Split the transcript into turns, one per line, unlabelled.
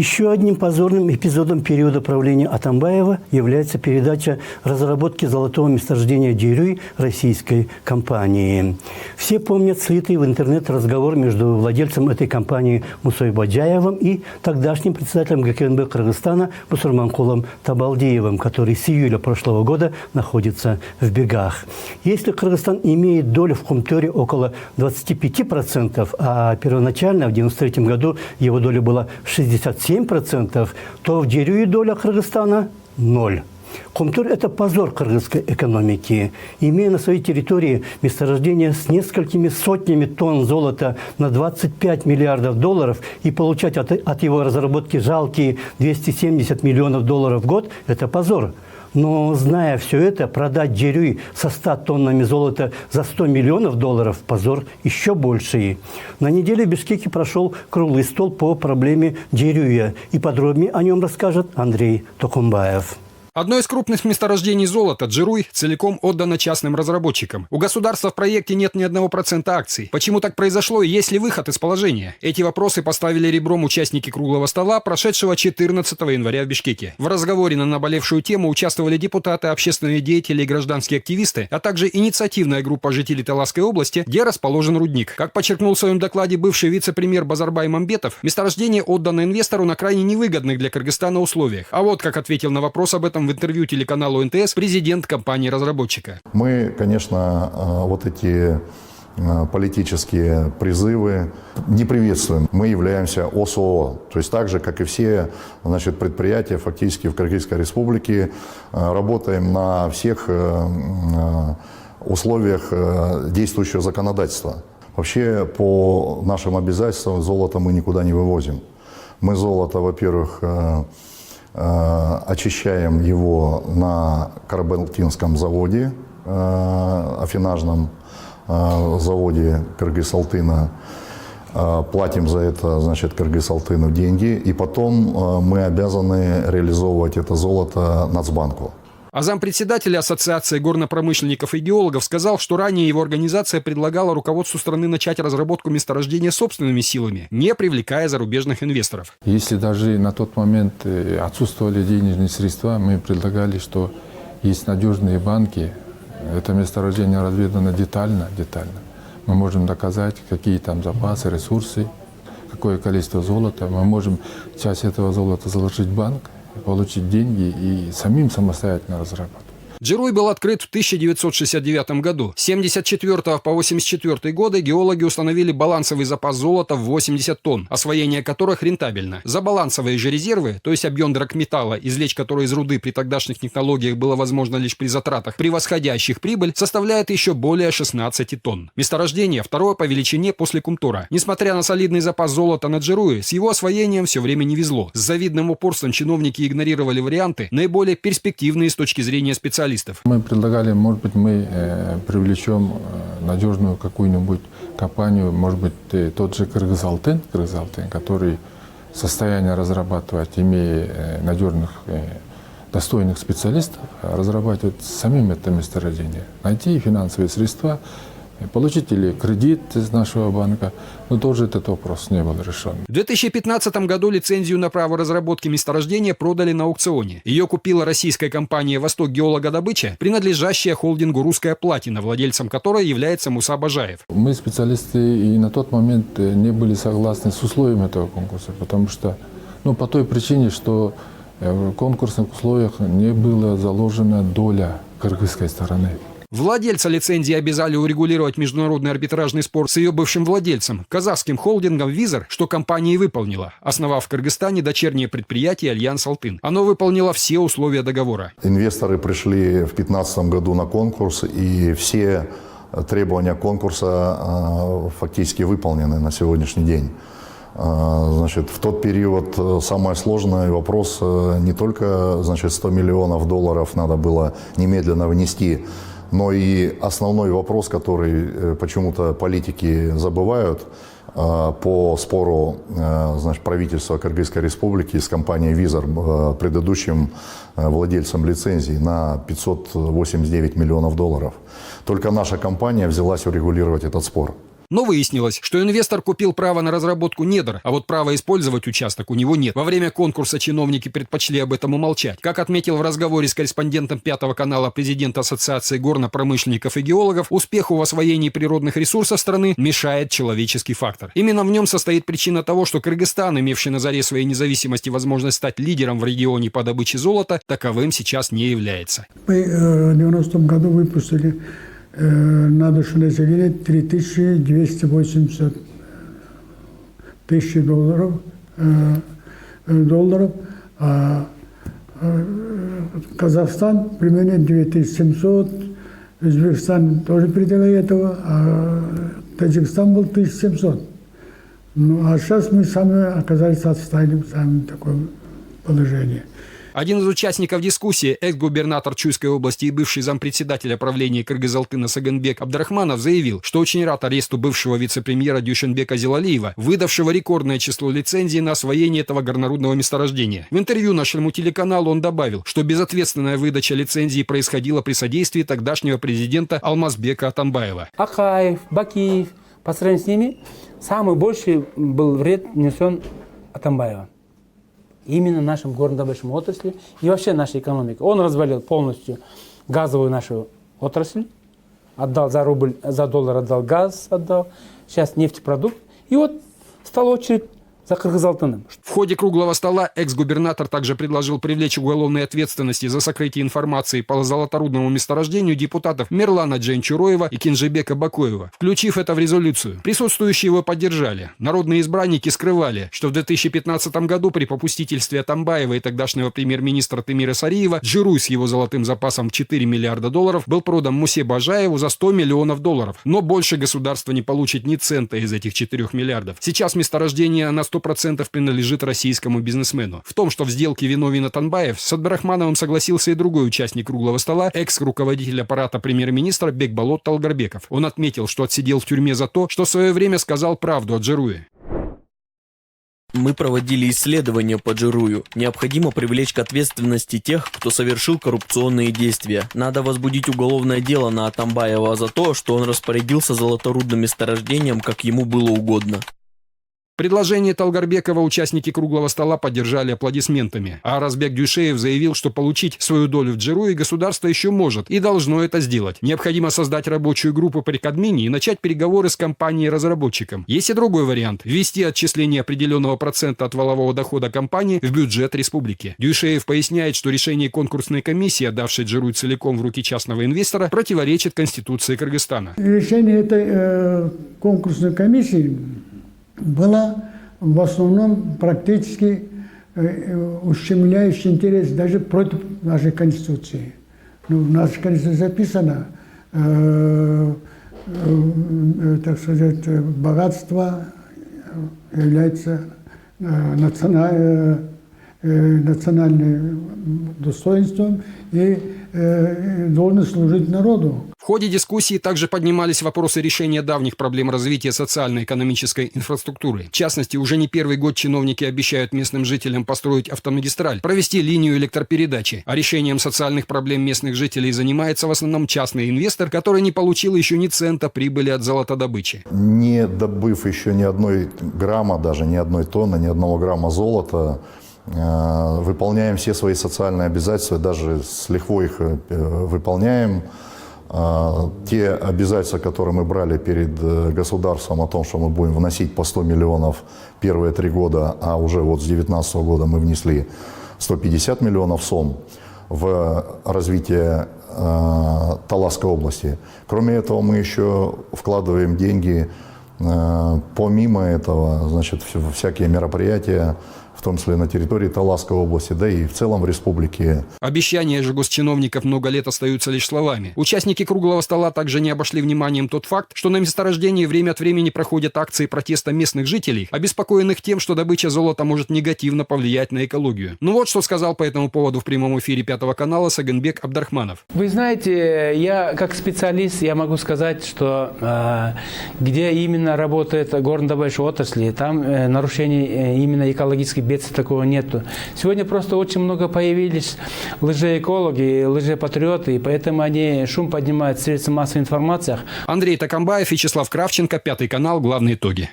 Еще одним позорным эпизодом периода правления Атамбаева является передача разработки золотого месторождения Дерюй российской компании. Все помнят слитый в интернет разговор между владельцем этой компании Мусой Баджаевым и тогдашним председателем ГКНБ Кыргызстана Бусурманкулом Табалдиевым, который с июля прошлого года находится в бегах. Если Кыргызстан имеет долю в Кумтёре около 25%, а первоначально в 1993 году его доля была 67%, то в Дерюе доля Кыргызстана – 0. Кумтор – это позор кыргызской экономики. Имея на своей территории месторождение с несколькими сотнями тонн золота на 25 миллиардов долларов и получать от его разработки жалкие 270 миллионов долларов в год – это позор. Но, зная все это, продать Дерюй со 100 тоннами золота за 100 миллионов долларов – позор еще больший. На неделе в Бишкеке прошел круглый стол по проблеме Дерюя. И подробнее о нем расскажет Андрей Токумбаев.
Одно из крупных месторождений золота, Джируй, целиком отдано частным разработчикам. У государства в проекте нет ни 1% акций. Почему так произошло и есть ли выход из положения? Эти вопросы поставили ребром участники круглого стола, прошедшего 14 января в Бишкеке. В разговоре на наболевшую тему участвовали депутаты, общественные деятели и гражданские активисты, а также инициативная группа жителей Таласской области, где расположен рудник. Как подчеркнул в своем докладе бывший вице-премьер Базарбай Мамбетов, месторождение отдано инвестору на крайне невыгодных для Кыргызстана условиях. А вот как ответил на вопрос об этом в интервью телеканалу НТС президент компании-разработчика.
Мы, конечно, вот эти политические призывы не приветствуем. Мы являемся ОСО, то есть так же, как и все, значит, предприятия фактически в Кыргызской республике, работаем на всех условиях действующего законодательства. Вообще, по нашим обязательствам золото мы никуда не вывозим. Мы золото, во-первых, очищаем его на Карабалтинском заводе, афинажном заводе Кыргыз-Алтына, платим за это, значит, Кыргыз-Алтыну деньги, и потом мы обязаны реализовывать это золото Нацбанку.
А зампредседателя Ассоциации горнопромышленников и геологов сказал, что ранее его организация предлагала руководству страны начать разработку месторождения собственными силами, не привлекая зарубежных инвесторов.
Если даже на тот момент отсутствовали денежные средства, мы предлагали, что есть надежные банки, это месторождение разведано детально. Мы можем доказать, какие там запасы, ресурсы, какое количество золота. Мы можем часть этого золота заложить в банк, получить деньги и самим самостоятельно разрабатывать.
Джируй был открыт в 1969 году. С 1974 по 1984 годы геологи установили балансовый запас золота в 80 тонн, освоение которых рентабельно. За балансовые же резервы, то есть объем драгметалла, извлечь который из руды при тогдашних технологиях было возможно лишь при затратах, превосходящих прибыль, составляет еще более 16 тонн. Месторождение второе по величине после Кумтора. Несмотря на солидный запас золота на Джируе, с его освоением все время не везло. С завидным упорством чиновники игнорировали варианты, наиболее перспективные с точки зрения специалистов.
Мы предлагали, может быть, мы привлечем надежную какую-нибудь компанию, может быть, тот же Кыргыз-Алтын, который состояние разрабатывать, имея надежных, достойных специалистов, разрабатывать самим это месторождение, найти финансовые средства, получить или кредит из нашего банка, но тоже этот вопрос не был решен.
В 2015 году лицензию на право разработки месторождения продали на аукционе. Ее купила российская компания «Восток Геологодобыча», принадлежащая холдингу «Русская Платина», владельцем которой является Муса Бажаев.
Мы, специалисты, и на тот момент не были согласны с условиями этого конкурса, потому что, по той причине, что в конкурсных условиях не была заложена доля кыргызской стороны.
Владельца лицензии обязали урегулировать международный арбитражный спор с ее бывшим владельцем, казахским холдингом «Визор», что компания и выполнила, основав в Кыргызстане дочернее предприятие «Альянс Алтын». Оно выполнило все условия договора.
Инвесторы пришли в 2015 году на конкурс, и все требования конкурса фактически выполнены на сегодняшний день. Значит, в тот период самый сложный вопрос не только, 100 миллионов долларов надо было немедленно внести, но и основной вопрос, который почему-то политики забывают, по спору правительства Кыргызской республики с компанией «Визор», предыдущим владельцем лицензии, на 589 миллионов долларов. Только наша компания взялась урегулировать этот спор.
Но выяснилось, что инвестор купил право на разработку недр, а вот право использовать участок у него нет. Во время конкурса чиновники предпочли об этом умолчать. Как отметил в разговоре с корреспондентом Пятого канала президент Ассоциации горнопромышленников и геологов, успеху в освоении природных ресурсов страны мешает человеческий фактор. Именно в нем состоит причина того, что Кыргызстан, имевший на заре своей независимости возможность стать лидером в регионе по добыче золота, таковым сейчас не является.
Мы в 90-м году выпустили на душу населения 3280 тысяч долларов, а Казахстан примерно 2700, Узбекистан тоже пределы этого, а Таджикистан был 1700. Ну, а сейчас мы сами оказались отстали, сами в такое положение.
Один из участников дискуссии, экс-губернатор Чуйской области и бывший зампредседателя правления Кыргызалтына Сагынбек Абдрахманов заявил, что очень рад аресту бывшего вице-премьера Дюшенбека Зилалиева, выдавшего рекордное число лицензий на освоение этого горнорудного месторождения. В интервью нашему телеканалу он добавил, что безответственная выдача лицензий происходила при содействии тогдашнего президента Алмазбека Атамбаева.
Акаев, Бакиев, по сравнению с ними, самый больший был вред нанесен Атамбаева. Именно нашим горнодобычным отрасли и вообще нашей экономике. Он развалил полностью газовую нашу отрасль, отдал за рубль, за доллар отдал газ, отдал, сейчас нефтепродукт. И вот стала очередь за Кыргызалтыном.
В ходе круглого стола экс-губернатор также предложил привлечь к уголовной ответственности за сокрытие информации по золоторудному месторождению депутатов Мерлана Джейнчуроева и Кинжебека Бакоева, включив это в резолюцию. Присутствующие его поддержали. Народные избранники скрывали, что в 2015 году при попустительстве Атамбаева и тогдашнего премьер-министра Тимира Сариева Джируй с его золотым запасом в 4 миллиарда долларов был продан Мусе Бажаеву за 100 миллионов долларов. Но больше государство не получит ни цента из этих 4 миллиардов. Сейчас месторождение на 100% принадлежит российскому бизнесмену. В том, что в сделке виновен Атамбаев, с Абдрахмановым согласился и другой участник круглого стола, экс-руководитель аппарата премьер-министра Бекболот Талгарбеков. Он отметил, что отсидел в тюрьме за то, что в свое время сказал правду о Джируе.
Мы проводили исследования по Джирую. Необходимо привлечь к ответственности тех, кто совершил коррупционные действия. Надо возбудить уголовное дело на Атамбаева за то, что он распорядился золоторудным месторождением, как ему было угодно.
Предложение Талгарбекова участники круглого стола поддержали аплодисментами, а Аразбек Дюшеев заявил, что получить свою долю в Джируе государство еще может и должно это сделать. Необходимо создать рабочую группу при Кадмине и начать переговоры с компанией-разработчиком. Есть и другой вариант – ввести отчисление определенного процента от валового дохода компании в бюджет республики. Дюшеев поясняет, что решение конкурсной комиссии, отдавшей Джируй целиком в руки частного инвестора, противоречит Конституции Кыргызстана.
Решение этой конкурсной комиссии было в основном практически ущемляющий интерес даже против нашей Конституции. Ну, в нашей Конституции записано, так сказать, богатство является национальным достоинством и должен служить народу.
В ходе дискуссии также поднимались вопросы решения давних проблем развития социально-экономической инфраструктуры. В частности, уже не первый год чиновники обещают местным жителям построить автомагистраль, провести линию электропередачи. А решением социальных проблем местных жителей занимается в основном частный инвестор, который не получил еще ни цента прибыли от золотодобычи.
Не добыв еще ни одной грамма, даже ни одной тонны, ни одного грамма золота, выполняем все свои социальные обязательства, даже с лихвой их выполняем. Те обязательства, которые мы брали перед государством о том, что мы будем вносить по 100 миллионов первые 3 года, а уже вот с 2019 года мы внесли 150 миллионов сом в развитие Таласской области. Кроме этого, мы еще вкладываем деньги помимо этого, значит, всякие мероприятия, в том числе на территории Таласской области, да и в целом в республике.
Обещания же госчиновников много лет остаются лишь словами. Участники круглого стола также не обошли вниманием тот факт, что на месторождении время от времени проходят акции протеста местных жителей, обеспокоенных тем, что добыча золота может негативно повлиять на экологию. Ну вот что сказал по этому поводу в прямом эфире Пятого канала Сагынбек Абдрахманов.
Вы знаете, я как специалист, я могу сказать, что где именно работает горнодобычная отрасль, там нарушение именно экологических бедствия такого нету. Сегодня просто очень много появились лжеэкологи, лжепатриоты, и поэтому они шум поднимают в средствах массовой информации.
Андрей Такамбаев, Вячеслав Кравченко, Пятый канал, главные итоги.